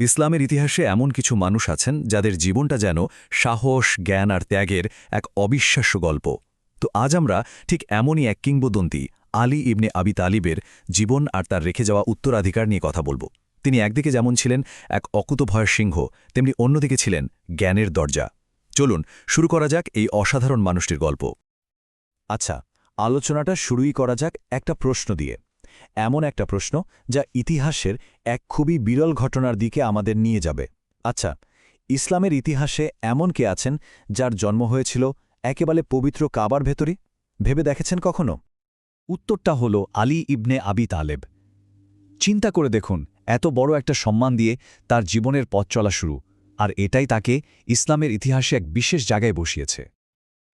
ইসলামের ইতিহাসে এমন কিছু মানুষ আছেন যাদের জীবনটা যেন সাহস, জ্ঞান আর ত্যাগের এক অবিশ্বাস্য গল্প। তো আজ আমরা ঠিক এমনই এক কিংবদন্তি আলী ইবনে আবি তালিবের জীবন আর তার রেখে যাওয়া উত্তরাধিকার নিয়ে কথা বলব। তিনি একদিকে যেমন ছিলেন এক অকুতভয়ের সিংহ, তেমনি অন্যদিকে ছিলেন জ্ঞানের দরজা। চলুন শুরু করা যাক এই অসাধারণ মানুষটির গল্প। আচ্ছা, আলোচনাটা শুরুই করা যাক একটা প্রশ্ন দিয়ে। এমন একটা প্রশ্ন যা ইতিহাসের এক খুবই বিরল ঘটনার দিকে আমাদের নিয়ে যাবে। আচ্ছা, ইসলামের ইতিহাসে এমন কে আছেন যার জন্ম হয়েছিল একেবারে পবিত্র কাবার ভেতরই? ভেবে দেখেছেন কখনো? উত্তরটা হল আলী ইবনে আবি তালেব। চিন্তা করে দেখুন, এত বড় একটা সম্মান দিয়ে তার জীবনের পথ চলা শুরু, আর এটাই তাকে ইসলামের ইতিহাসে এক বিশেষ জায়গায় বসিয়েছে।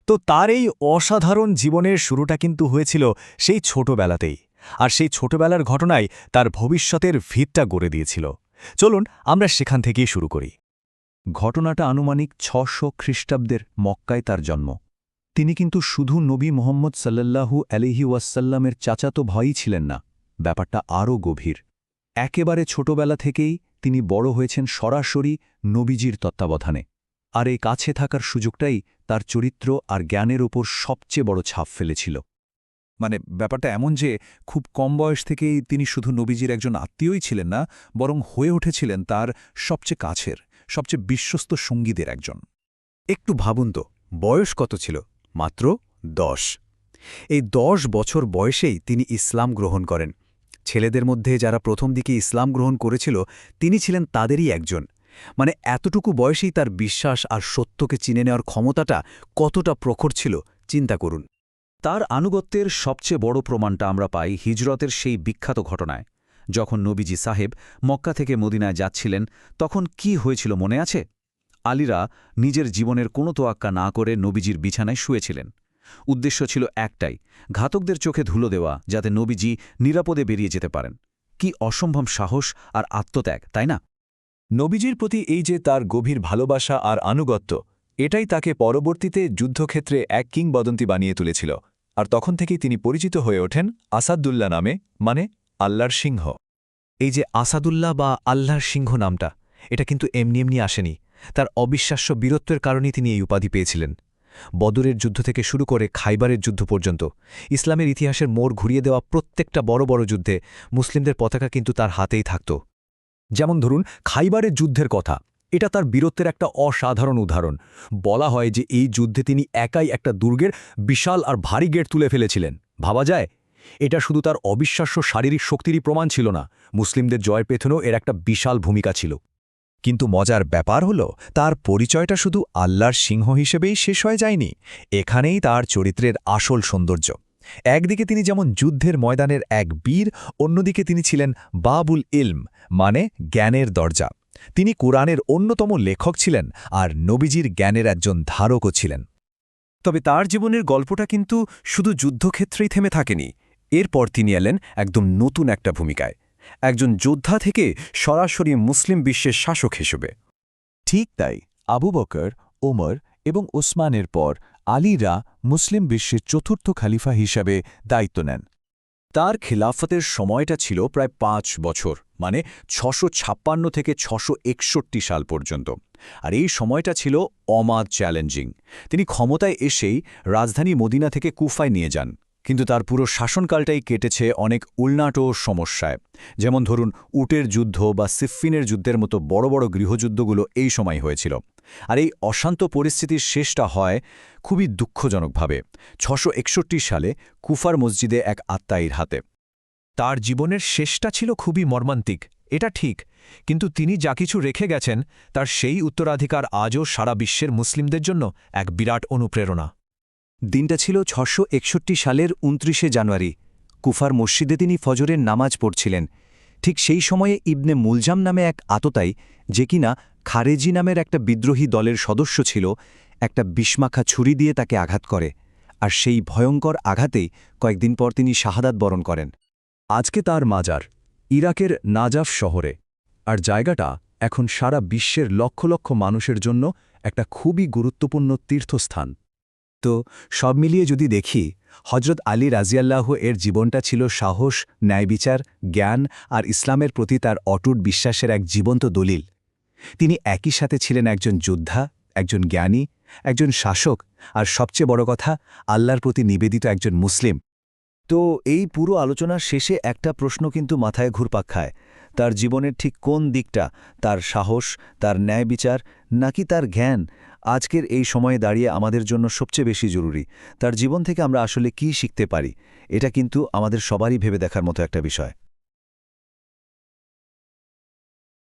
তো তার এই অসাধারণ জীবনের শুরুটা কিন্তু হয়েছিল সেই ছোটবেলাতেই, আর সেই ছোটবেলার ঘটনাই তার ভবিষ্যতের ভিতটা গড়ে দিয়েছিল। চলুন আমরা সেখান থেকেই শুরু করি। ঘটনাটা আনুমানিক ৬০০ খ্রিস্টাব্দের মক্কায় তার জন্ম। তিনি কিন্তু শুধু নবী মোহাম্মদ সাল্লাল্লাহু আলাইহি ওয়াসাল্লামের চাচাতো ভাই ছিলেন না, ব্যাপারটা আরও গভীর। একেবারে ছোটবেলা থেকেই তিনি বড় হয়েছেন সরাসরি নবীজির তত্ত্বাবধানে, আর এই কাছে থাকার সুযোগটাই তার চরিত্র আর জ্ঞানের ওপর সবচেয়ে বড় ছাপ ফেলেছিল। মানে ব্যাপারটা এমন যে খুব কম বয়স থেকেই তিনি শুধু নবীজির একজন আত্মীয়ই ছিলেন না, বরং হয়ে উঠেছিলেন তার সবচেয়ে কাছের, সবচেয়ে বিশ্বস্ত সঙ্গীদের একজন। একটু ভাবুন তো, বয়স কত ছিল? মাত্র ১০। এই ১০ বছর বয়সেই তিনি ইসলাম গ্রহণ করেন। ছেলেদের মধ্যে যারা প্রথম দিকে ইসলাম গ্রহণ করেছিল, তিনি ছিলেন তাদেরই একজন। মানে এতটুকু বয়সেই তার বিশ্বাস আর সত্যকে চিনে নেওয়ার ক্ষমতাটা কতটা প্রখর ছিল চিন্তা করুন। তার আনুগত্যের সবচেয়ে বড় প্রমাণটা আমরা পাই হিজরতের সেই বিখ্যাত ঘটনায়। যখন নবীজি সাহেব মক্কা থেকে মদিনায় যাচ্ছিলেন, তখন কি হয়েছিল মনে আছে? আলীরা নিজের জীবনের কোনো তোয়াক্কা না করে নবীজির বিছানায় শুয়েছিলেন। উদ্দেশ্য ছিল একটাই, ঘাতকদের চোখে ধুলো দেওয়া, যাতে নবীজি নিরাপদে বেরিয়ে যেতে পারেন। কি অসম্ভব সাহস আর আত্মত্যাগ, তাই না? নবীজির প্রতি এই যে তার গভীর ভালোবাসা আর আনুগত্য, এটাই তাকে পরবর্তীতে যুদ্ধক্ষেত্রে এক কিংবদন্তি বানিয়ে তুলেছিল। আর তখন থেকেই তিনি পরিচিত হয়ে ওঠেন আসাদুল্লাহ নামে, মানে আল্লাহর সিংহ। এই যে আসাদুল্লাহ বা আল্লাহর সিংহ নামটা, এটা কিন্তু এমনি এমনি আসেনি। তার অবিশ্বাস্য বীরত্বের কারণেই তিনি এই উপাধি পেয়েছিলেন। বদরের যুদ্ধ থেকে শুরু করে খাইবারের যুদ্ধ পর্যন্ত ইসলামের ইতিহাসের মোড় ঘুরিয়ে দেওয়া প্রত্যেকটা বড় বড় যুদ্ধে মুসলিমদের পতাকা কিন্তু তার হাতেই থাকত। যেমন ধরুন খাইবারের যুদ্ধের কথা, এটা তার বীরত্বের একটা অসাধারণ উদাহরণ। বলা হয় যে এই যুদ্ধে তিনি একাই একটা দুর্গের বিশাল আর ভারী গেট তুলে ফেলেছিলেন। ভাবা যায়? এটা শুধু তার অবিশ্বাস্য শারীরিক শক্তিরই প্রমাণ ছিল না, মুসলিমদের জয়ের পেছনেও এর একটা বিশাল ভূমিকা ছিল। কিন্তু মজার ব্যাপার হল, তার পরিচয়টা শুধু আল্লাহর সিংহ হিসেবেই শেষ হয়ে যায়নি। এখানেই তার চরিত্রের আসল সৌন্দর্য। একদিকে তিনি যেমন যুদ্ধের ময়দানের এক বীর, অন্যদিকে তিনি ছিলেন বাবুল ইলম, মানে জ্ঞানের দরজা। তিনি কুরআনের অন্যতম লেখক ছিলেন আর নবীজির জ্ঞানের একজন ধারকও ছিলেন। তবে তার জীবনের গল্পটা কিন্তু শুধু যুদ্ধক্ষেত্রেই থেমে থাকেনি। এরপর তিনি এলেন একদম নতুন একটা ভূমিকায়, একজন যোদ্ধা থেকে সরাসরি মুসলিম বিশ্বের শাসক হিসেবে। ঠিক তাই, আবু বকর, ওমর এবং ওসমানের পর আলীরা মুসলিম বিশ্বের চতুর্থ খলিফা হিসাবে দায়িত্ব নেন। তার খিলাফতের সময়টা ছিল প্রায় ৫ বছর, মানে ৬৫৬ থেকে ৬৬১ সাল পর্যন্ত। আর এই সময়টা ছিল অমাদ চ্যালেঞ্জিং। তিনি ক্ষমতায় এসেই রাজধানী মদিনা থেকে কুফায় নিয়ে যান, কিন্তু তার পুরো শাসনকালটাই কেটেছে অনেক উল্নাট সমস্যায়। যেমন ধরুন উটের যুদ্ধ বা সিফফিনের যুদ্ধের মতো বড় বড় গৃহযুদ্ধগুলো এই সময় হয়েছিল। আর এই অশান্ত পরিস্থিতির শেষটা হয় খুবই দুঃখজনকভাবে ৬৬১ সালে কুফার মসজিদে এক আত্মায়ীর হাতে। তার জীবনের শেষটা ছিল খুবই মর্মান্তিক, এটা ঠিক, কিন্তু তিনি যা কিছু রেখে গেছেন তার সেই উত্তরাধিকার আজও সারা বিশ্বের মুসলিমদের জন্য এক বিরাট অনুপ্রেরণা। দিনটা ছিল ৬৬১ সালের ২৯শে জানুয়ারি। কুফার মসজিদে তিনি ফজরের নামাজ পড়ছিলেন। ঠিক সেই সময়ে ইবনে মুলজাম নামে এক আততায়ী, যে কিনা খারেজি নামের একটা বিদ্রোহী দলের সদস্য ছিল, একটা বিষমাখা ছুরি দিয়ে তাকে আঘাত করে। আর সেই ভয়ঙ্কর আঘাতেই কয়েকদিন পর তিনি শাহাদাত বরণ করেন। আজকে তার মাজার ইরাকের নাজাফ শহরে, আর জায়গাটা এখন সারা বিশ্বের লক্ষ লক্ষ মানুষের জন্য একটা খুবই গুরুত্বপূর্ণ তীর্থস্থান। তো সব মিলিয়ে যদি দেখি, হজরত আলী রাজিয়াল্লাহু এর জীবনটা ছিল সাহস, ন্যায়বিচার, জ্ঞান আর ইসলামের প্রতি তার অটুট বিশ্বাসের এক জীবন্ত দলিল। তিনি একই সাথে ছিলেন একজন যোদ্ধা, একজন জ্ঞানী, একজন শাসক, আর সবচেয়ে বড় কথা, আল্লাহর প্রতি নিবেদিত একজন মুসলিম। তো এই পুরো আলোচনার শেষে একটা প্রশ্ন কিন্তু মাথায় ঘুরপাক খায়, তার জীবনের ঠিক কোন দিকটা, তার সাহস, তার ন্যায় বিচার, নাকি তার জ্ঞান আজকের এই সময়ে দাঁড়িয়ে আমাদের জন্য সবচেয়ে বেশি জরুরি? তার জীবন থেকে আমরা আসলে কি শিখতে পারি? এটা কিন্তু আমাদের সবারই ভেবে দেখার মতো একটা বিষয়।